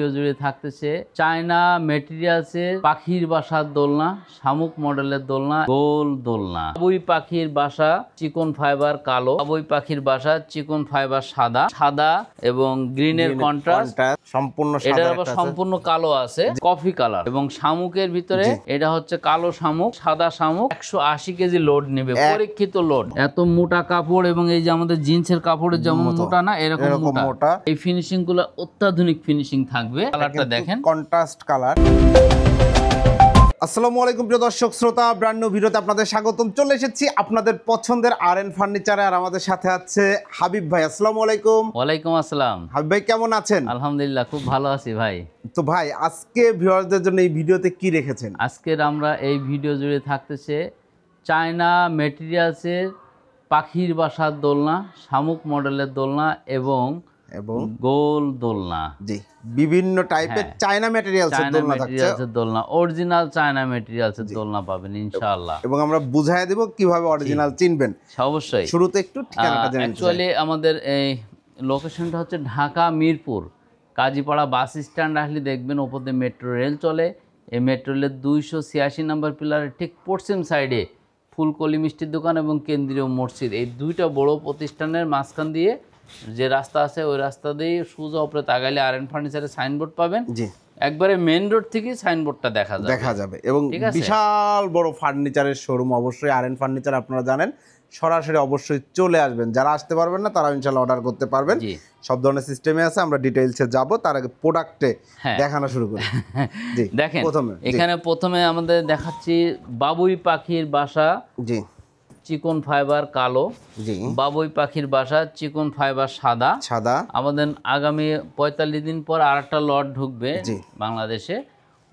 জুড়ে থাকতেছে চায়না মেটেরিয়ালসের পাখির বাসার দোলনা, শামুক মডেলের দোলনা, গোল দোলনা। বাবুই পাখির বাসা চিকন ফাইবার কালো, বাবুই পাখির বাসা চিকন ফাইবার সাদা, সাদা এবং গ্রিনের কন্ট্রাস্ট সম্পূর্ণ। এটা আবার সম্পূর্ণ কালো আছে, কফি কালার। এবং শামুকের ভিতরে এটা হচ্ছে কালো শামুক, সাদা শামুক। 180 কেজি লোড নেবে, পরীক্ষিত লোড। এত মোটা কাপড় এবং এই যে আমাদের জিন্সের কাপড়ের যেমন মোটা না, এরকম মোটা। এই ফিনিশিং গুলো অত্যাধুনিক ফিনিশিং থাকবে। কালারটা দেখেন, কন্ট্রাস্ট কালার। আসসালামু আলাইকুম প্রিয় দর্শক শ্রোতা, ব্র্যান্ড নিউ ভিডিওতে আপনাদের স্বাগতম। চলে এসেছি আপনাদের পছন্দের আর.এন ফার্নিচারে, আর আমাদের সাথে আছে হাবিব ভাই। আসসালামু আলাইকুম। ওয়ালাইকুম আসসালাম। হাবিব ভাই কেমন আছেন? আলহামদুলিল্লাহ, খুব ভালো আছি ভাই। তো ভাই, আজকে ভিউয়ারদের জন্য এই ভিডিওতে কি রেখেছেন? আজকের আমরা এই ভিডিও জুড়ে থাকতেছে চায়না মেটেরিয়ালসের পাখির বাসার দোলনা, শামুক মডেলের দোলনা এবং গোল দোলনা। জি, বিভিন্ন টাইপের চায়না ম্যাটেরিয়ালসের দোলনা থাকছে। দোলনা অরিজিনাল চায়না ম্যাটেরিয়ালসের দোলনা পাবেন ইনশাআল্লাহ। এবং আমরা বুঝাই দেব কিভাবে অরিজিনাল চিনবেন। অবশ্যই। শুরুতে একটু ঠিকানাটা জানেন। অ্যাকচুয়ালি আমাদের এই লোকেশনটা হচ্ছে ঢাকা মিরপুর কাজীপাড়া বাস স্ট্যান্ড। আসলে দেখবেন ওপর দিয়ে মেট্রো রেল চলে। এই মেট্রো রেলের 286 নম্বর পিলারের ঠিক পশ্চিম সাইডে ফুলকলি মিষ্টির দোকান এবং কেন্দ্রীয় মসজিদ, এই দুইটা বড় প্রতিষ্ঠানের মাঝখান দিয়ে যে রাস্তা আছে, ওই রাস্তা দিয়ে সোজা উপরে তাকাইলে আর.এন ফার্নিচারের সাইনবোর্ড পাবেন। জি, একবারে মেইন রোড থেকে সাইনবোর্ডটা দেখা যাবে। এবং বিশাল বড় ফার্নিচারের শোরুম। অবশ্যই আর.এন ফার্নিচার আপনারা জানেন, সরাসরি অবশ্যই চলে আসবেন। যারা আসতে পারবেন না তারা ইনশাআল্লাহ অর্ডার করতে পারবেন। সব ধরনের সিস্টেমে আছে। আমরা ডিটেইলসে যাব, তার আগে প্রোডাক্টে দেখানো শুরু করি। জি, দেখেন প্রথমে আমাদের দেখাচ্ছি বাবুই পাখির বাসা। জি, চিকন ফাইবার কালো। জি, বাবুই পাখির বাসা চিকন ফাইবার সাদা। সাদা আমাদের আগামী 45 দিন পর আরেকটা লট ঢুকবে বাংলাদেশে।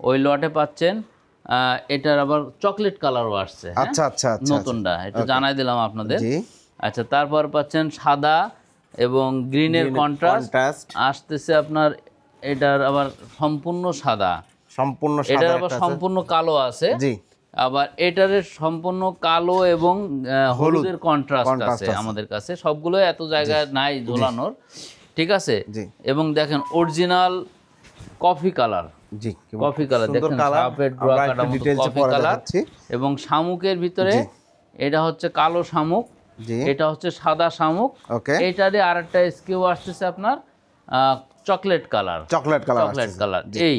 ওই লটে পাচ্ছেন এটার আবার চকলেট কালারও আসছে। আচ্ছা আচ্ছা, নতুনটা একটু জানাই দিলাম আপনাদের। আচ্ছা, তারপর পাচ্ছেন সাদা এবং গ্রিনের কন্ট্রাস্ট আসতেছে আপনার। এটার আবার সম্পূর্ণ সাদা, এটার আবার সম্পূর্ণ কালো আছে। জি, আবার এটার সম্পূর্ণ কালো এবং হলুদের কন্ট্রাস্ট আছে আমাদের কাছে। সবগুলো এত জায়গায় নাই ঝোলানোর, ঠিক আছে। এবং দেখেন অরিজিনাল কফি কালার। জি, কফি কালার দেখেন, কফি কালার। এবং শামুকের ভিতরে এটা হচ্ছে কালো শামুক, এটা হচ্ছে সাদা শামুক। এটারে আরেকটা স্কিউ আসতেছে আপনার চকলেট কালার। এই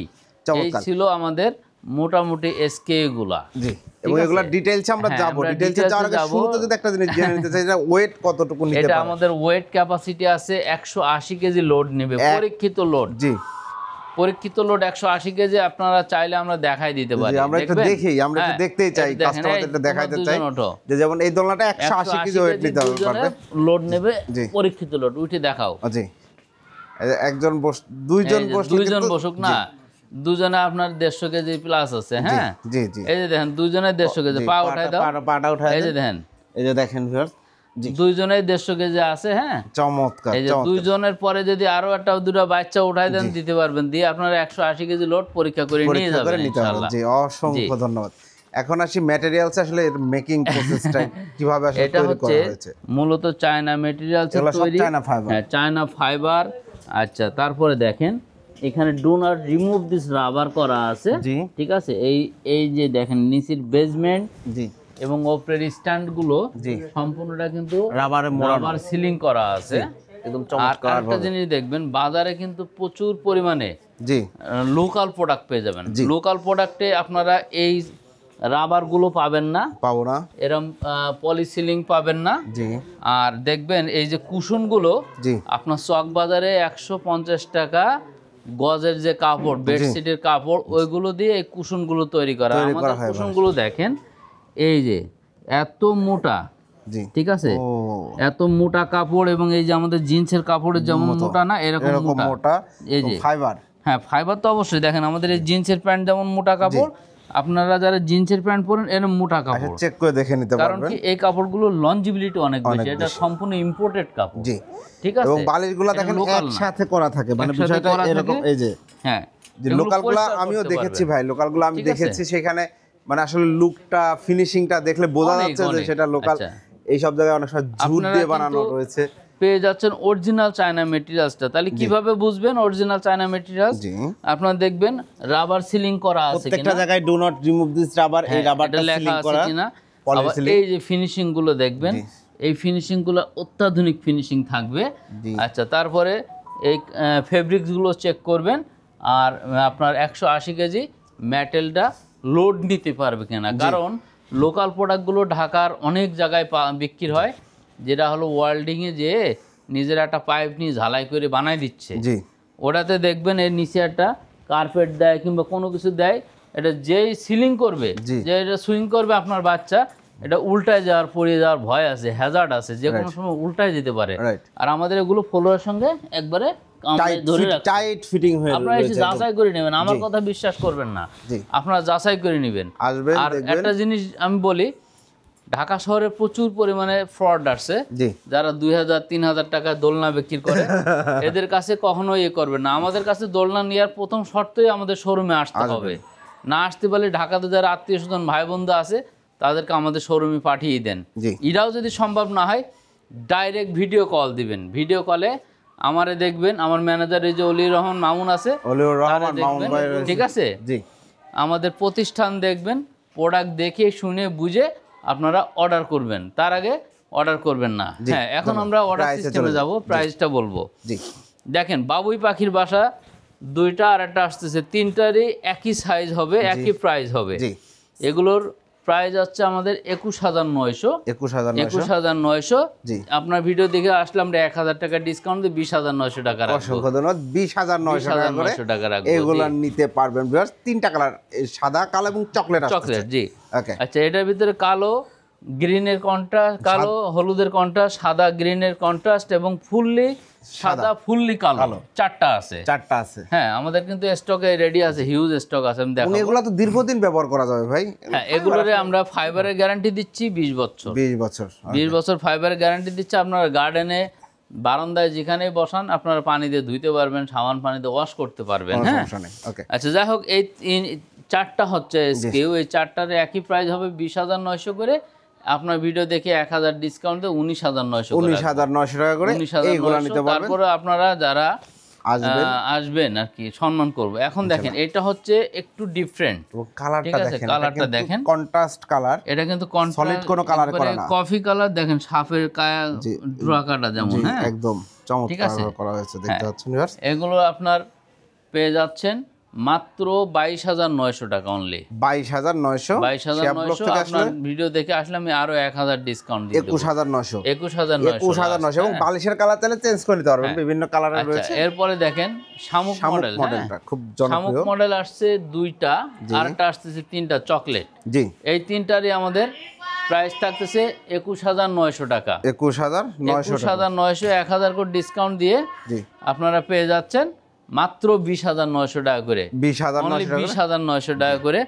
ছিল আমাদের মোটামুটি এসকে গুলা। জি, এবং এগুলা ডিটেইলসে আমরা যাব। ডিটেইলসে যাওয়ার আগে শুরুতে যদি একটা জিনিস জেনে নিতে চাই, এটা ওয়েট কতটুকু নিতে পারে? এটা আমাদের ওয়েট ক্যাপাসিটি আছে 180 কেজি লোড নেবে, পরীক্ষিত লোড। জি, পরীক্ষিত লোড 180 কেজি। আপনারা চাইলে আমরা দেখাই দিতে পারি। আমরা একটু দেখি, আমরা একটু দেখতেই চাই, কাস্টমারদেরকে দেখাইতে চাই যে যেমন এই দোলনাটা 180 কেজি ওয়েট নিতে পারবে, লোড নেবে, পরীক্ষিত লোড। উঠে দেখাও। জি, একজন দুইজন বসুক না, দুজনে আপনার 150 কেজি প্লাস আছে। হ্যাঁ, জি জি, এই যে দেখেন দুজনে 150 কেজি। পা উঠাই দাও, পাটা উঠাই। এই যে দেখেন, ভিউয়ার্স, দুইজনে 150 কেজি আছে। হ্যাঁ, চমৎকার। এই যে দুইজনের পরে যদি আরো একটা দুটো বাচ্চা উঠাই দেন, দিতে পারবেন। দিয়ে আপনারা 180 কেজি লোড পরীক্ষা করে নিয়ে যাবেন ইনশাআল্লাহ। জি, অসংখ্য ধন্যবাদ। এখন আসি ম্যাটেরিয়ালস, আসলে এর মেকিং প্রসেসটা কিভাবে আসলে তৈরি করা হয়েছে? মূলত চায়না ম্যাটেরিয়ালসে তৈরি, চায়না ফাইবার। আচ্ছা, তারপরে দেখেন এখানে do not remove this rubber করা আছে। জি, ঠিক আছে। এই যে দেখেন নিচের বেসমেন্ট, জি, এবং উপরের স্ট্যান্ড গুলো সম্পূর্ণটা কিন্তু রাবার সিলিং করা আছে একদম চমৎকার। আর একটা জিনিস দেখবেন, বাজারে কিন্তু প্রচুর পরিমাণে জি লোকাল প্রোডাক্ট পেয়ে যাবেন। লোকাল প্রোডাক্টে আপনারা এই রাবার গুলো পাবেন না, এরকম পলিসিলিং পাবেন না। জি, আর দেখবেন এই যে কুশন গুলো আপনার চক বাজারে 150 টাকা গজের যে কাপড়, বেডশিটের কাপড়, ওইগুলো দিয়ে এই কুশন গুলো তৈরি করা। আমাদের কুশন গুলো দেখেন, এই যে এত মোটা। জি, ঠিক আছে, এত মোটা কাপড়। এবং এই যে আমাদের জিন্সের কাপড়ের যেমন মোটা না, এরকম মোটা। এই যে ফাইবার, হ্যাঁ ফাইবার তো অবশ্যই। দেখেন আমাদের এই জিন্সের প্যান্ট যেমন মোটা কাপড়, আপনারা যারা জিন্সের প্যান্ট পরেন এরকম মোটা কাপড় চেক করে দেখে নিতে পারবেন। কারণ কি এই কাপড়গুলো লঞ্জিবিলিটি অনেক বেশি। এটা সম্পূর্ণ ইম্পোর্টেড কাপড়। জি, ঠিক আছে। এবং বালিশগুলো দেখেন একসাথে করা থাকে, মানে বিষয়টা এরকম। এই যে হ্যাঁ, যে লোকালগুলো আমিও দেখেছি ভাই, লোকালগুলো আমি দেখেছি, সেখানে মানে আসলে লুকটা, ফিনিশিংটা দেখলে বোঝা যাচ্ছে যে সেটা লোকাল। এই সব জায়গায় অনেক সময় ঝুট দিয়ে বানানো রয়েছে। পেয়ে যাচ্ছেন অরিজিনাল চায়না মেটেরিয়ালসটা। তাহলে কিভাবে বুঝবেন অরিজিনাল চায়না মেটেরিয়ালস? আপনারা দেখবেন রাবার সিলিং করা আছে কিনা, প্রত্যেকটা জায়গায় do not remove this rubber, এই রাবারটা সিলিং করা কিনা। আবার এই যে ফিনিশিং গুলো দেখবেন, এই ফিনিশিং গুলো অত্যাধুনিক ফিনিশিং থাকবে। আচ্ছা, তারপরে এই ফেব্রিক্স গুলো চেক করবেন, আর আপনার 180 কেজি মেটেলটা লোড নিতে পারবে কিনা। কারণ লোকাল প্রোডাক্টগুলো ঢাকার অনেক জায়গায় বিক্রি হয়, যেটা হলো ওয়ার্ল্ডিংয়ে যে নিজের একটা পাইপ নিয়ে ঝালাই করে বানাই দিচ্ছে। ওটাতে দেখবেন এর নিচে একটা কার্পেট দেয় কিংবা কোনো কিছু দেয়, এটা যেই সিলিং করবে, যে এটা সুইং করবে আপনার বাচ্চা, এটা উল্টায় যাওয়ার পড়ে যাওয়ার ভয় আছে, হ্যাজার্ড আছে, যে কোনো সময় উল্টায় যেতে পারে। আর আমাদের এগুলো ফ্লোরের সঙ্গে একবারে টাইট ফিটিং হয়ে আপনারা এসে যাচাই করে নেবেন, আমার কথা বিশ্বাস করবেন না, আপনারা যাচাই করে নেবেন। আর একটা জিনিস আমি বলি, ঢাকা শহরে প্রচুর পরিমাণে ফ্রড আসছে, যারা 2000-3000 টাকা দোলনা বিক্রি করে, এদের কাছে কখনোই করবেন না। আমাদের কাছে দোলনা নেওয়ার প্রথম শর্তই আমাদের শোরুমে আসতে হবে। না আসতে পারলে ঢাকাতে যারা আত্মীয় স্বজন ভাই বন্ধু আছে তাদেরকে আমাদের শোরুমে পাঠিয়ে দেন। এটাও যদি সম্ভব না হয়, ডাইরেক্ট ভিডিও কল দিবেন। ভিডিও কলে আমারে দেখবেন, আমার ম্যানেজার এই যে অলিউর রহমান মামুন আছে, ঠিক আছে, আমাদের প্রতিষ্ঠান দেখবেন, প্রোডাক্ট দেখে শুনে বুঝে আপনারা অর্ডার করবেন, তার আগে অর্ডার করবেন না। হ্যাঁ, এখন আমরা অর্ডার সিস্টেমে যাব, প্রাইসটা বলবো। দেখেন, বাবুই পাখির বাসা দুইটা আর একটা আসতেছে, তিনটারই একই সাইজ হবে, একই প্রাইস হবে। এগুলোর প্রাইস হচ্ছে আমাদের 21,900। আপনার ভিডিও দেখে আসলে আমরা 1000 টাকা ডিসকাউন্ট দিয়ে 20,900 টাকা রাখবো। অসংখ্য ধন্যবাদ। 20,900 টাকা রাখবো, এগুলো নিতে পারবেন। তিনটা কালার, সাদা, কালো এবং চকলেট। জি, আচ্ছা, এটার ভিতরে কালো গ্রিনের কন্ট্রাস্ট, কালো হলুদের কন্ট্রাস্ট, সাদা গ্রিনের কন্ট্রাস্ট এবং ফুললি সাদা ফুললি কালো, চারটা আছে। হ্যাঁ, আমাদের কিন্তু স্টকে রেডি আছে, হিউজ স্টক আছে। আমি দেখাবো। এগুলো তো দীর্ঘদিন ব্যবহার করা যাবে ভাই। হ্যাঁ, এগুলোরে আমরা ফাইবারের গ্যারান্টি দিচ্ছি 20 বছর। 20 বছর ফাইবারের গ্যারান্টি দিচ্ছি। আপনারা গার্ডেনে বারান্দায় যেখানেই বসান, আপনারা পানি দিয়ে ধুইতে পারবেন, সাবান পানি দিয়ে ওয়াশ করতে পারবেন। হ্যাঁ, আচ্ছা, যাই হোক, এই চারটা হচ্ছে স্কিউ, এই চারটার একই প্রাইস হবে 20,900 করে। আপনার ভিডিও দেখে 1000 ডিসকাউন্ট দিয়ে 19,900 টাকা করে এইগুলো নিতে পারবেন। তারপরে আপনারা যারা আসবেন আর কি সম্মান করব। এখন দেখেন, এটা হচ্ছে একটু ডিফারেন্ট কালারটা, দেখেন কালারটা দেখেন, কন্ট্রাস্ট কালার। এটা কিন্তু সলিড কোনো কালার করা না, কফি কালার। দেখেন সাপের কায়া ড্রাকাটা যেমন, হ্যাঁ, একদম চমৎকার করা হয়েছে, দেখতে পাচ্ছেন ভিউয়ার্স। এগুলো আপনার পেয়ে যাচ্ছেন মাত্র 22,900 টাকা অনলি। 22,900 আপনার ভিডিও দেখে আসলে আমি আরো 1000 ডিসকাউন্ট দিয়ে দেব। 21,900 এবং বালিশের কালার তাহলে চেঞ্জ করে নিতে পারবেন, বিভিন্ন কালারের রয়েছে। এরপরে দেখেন শামুক মডেলটা খুব জনপ্রিয়। শামুক মডেল আসছে দুইটা, আরটা আসছে তিনটা চকলেট। জি, এই তিনটারই আমাদের প্রাইস থাকতেছে 21,900 টাকা। 21,900 1000 করে ডিসকাউন্ট দিয়ে আপনারা পেয়ে যাচ্ছেন মাত্র 20,900 টাকা করে। 20,900 টাকা করে।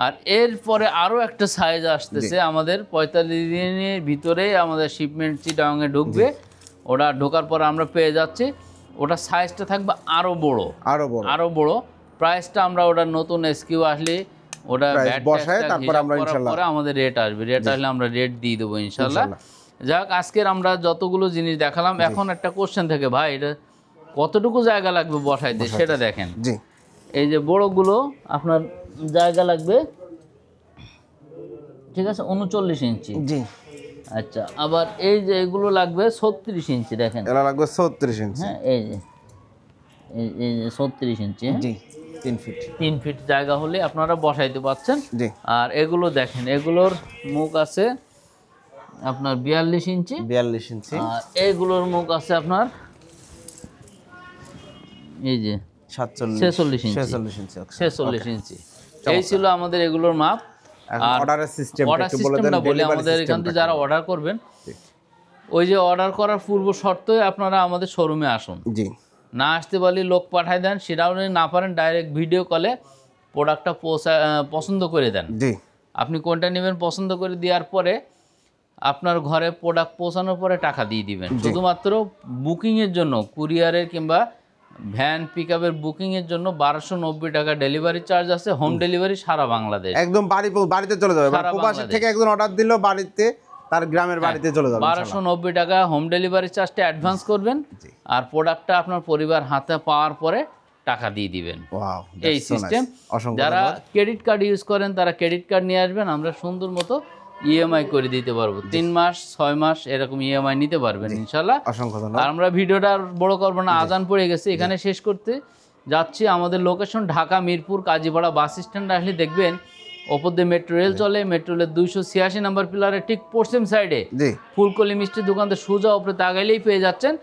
আর এরপরে আরও একটা সাইজ আসতেছে আমাদের, 45 দিনের ভিতরে আমাদের শিপমেন্ট চিটাগাংয়ে ঢুকবে। ওটা ঢোকার পর আমরা পেয়ে যাচ্ছি, ওটা সাইজটা থাকবে আরও বড়। প্রাইসটা আমরা ওটা নতুন এসকিউ আসলে ওটা পরে আমাদের রেট আসবে, আসলে আমরা রেট দিয়ে দেবো ইনশাল্লাহ। যাক, আজকের আমরা যতগুলো জিনিস দেখালাম, এখন একটা কোশ্চেন থেকে, ভাই এটা কতটুকু জায়গা লাগবে বসাইতে সেটা দেখেন। এই যে বড়গুলো আপনার জায়গা লাগবে, ঠিক আছে, 39 ইঞ্চি। আচ্ছা, আবার এই যে এগুলো লাগবে 36 ইঞ্চি। দেখেন, এটা লাগবে 36 ইঞ্চি। হ্যাঁ, এই যে 36 ইঞ্চি। 3 ফিট জায়গা হলে আপনারা বসাইতে পারছেন। আর এগুলো দেখেন, এগুলোর মুখ আছে আপনার 42 ইঞ্চি। আর এগুলোর মুখ আছে আপনার এই যে 46 ইঞ্চি। এই ছিল আমাদের এগুলোর মাপ। অর্ডার সিস্টেমটা বলি, আমাদের এখান থেকে যারা অর্ডার করবেন, ওই যে অর্ডার করার পূর্ব শর্তই আপনারা আমাদের শোরুমে আসুন। না আসতে পারলে লোক পাঠায় দেন, সেটাও না পারেন ডাইরেক্ট ভিডিও কলে প্রোডাক্টটা পছন্দ করে দেন। আপনি কোনটা নেবেন পছন্দ করে দেওয়ার পরে আপনার ঘরে প্রোডাক্ট পৌঁছানোর পরে টাকা দিয়ে দিবেন। শুধুমাত্র বুকিংয়ের জন্য, কুরিয়ারের কিংবা ভ্যান পিকআপের বুকিংয়ের জন্য 1290 টাকা ডেলিভারি চার্জ আছে। হোম ডেলিভারি সারা বাংলাদেশ, একদম বাড়িতে চলে যাবে। প্রবাসী থেকে একজন অর্ডার দিল, বাড়িতে তার গ্রামের বাড়িতে চলে যাবে। 1290 টাকা হোম ডেলিভারি চার্জটা অ্যাডভান্স করবেন, আর প্রোডাক্টটা আপনার পরিবার হাতে পাওয়ার পরে টাকা দিয়ে দিবেন। এই সিস্টেম। যারা ক্রেডিট কার্ড ইউজ করেন তারা ক্রেডিট কার্ড নিয়ে আসবেন, আমরা সুন্দর মতো ইএমআই করে দিতে পারবো। 3 মাস 6 মাস এরকম ইএমআই নিতে পারবেন ইনশাল্লাহ। অসংখ্য ধন্যবাদ। আর আমরা ভিডিওটা আর বড় করবো না, আজান পড়ে গেছে, এখানে শেষ করতে যাচ্ছি। আমাদের location Dhaka Mirpur Kazipara bus stand আসলে দেখবেন ওপর দিয়ে মেট্রো রেল চলে, মেট্রো রেলের 286 নম্বর পিলারের ঠিক পশ্চিম সাইডে ফুলকলি মিষ্টির দোকানতে সোজা উপরে তাকাইলেই পেয়ে যাচ্ছেন।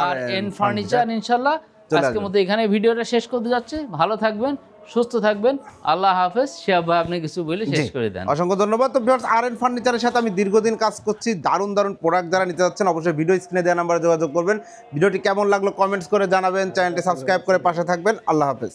আর এন ফার্নিচার ইনশাল্লাহ। আজকের মতো এখানে ভিডিওটা শেষ করতে যাচ্ছে। ভালো থাকবেন, সুস্থ থাকবেন, আল্লাহ হাফেজ। শিহাব ভাই আপনি কিছু বলে শেষ করে দেন। অসংখ্য ধন্যবাদ। তো ভিউয়ার্স, আরএন ফার্নিচারের সাথে আমি দীর্ঘদিন কাজ করছি। দারুণ দারুণ প্রোডাক্ট যারা নিতে যাচ্ছেন অবশ্যই ভিডিও স্ক্রিনে দেওয়া নাম্বারে যোগাযোগ করবেন। ভিডিওটি কেমন লাগলো কমেন্টস করে জানাবেন, চ্যানেলটি সাবস্ক্রাইব করে পাশে থাকবেন। আল্লাহ হাফেজ।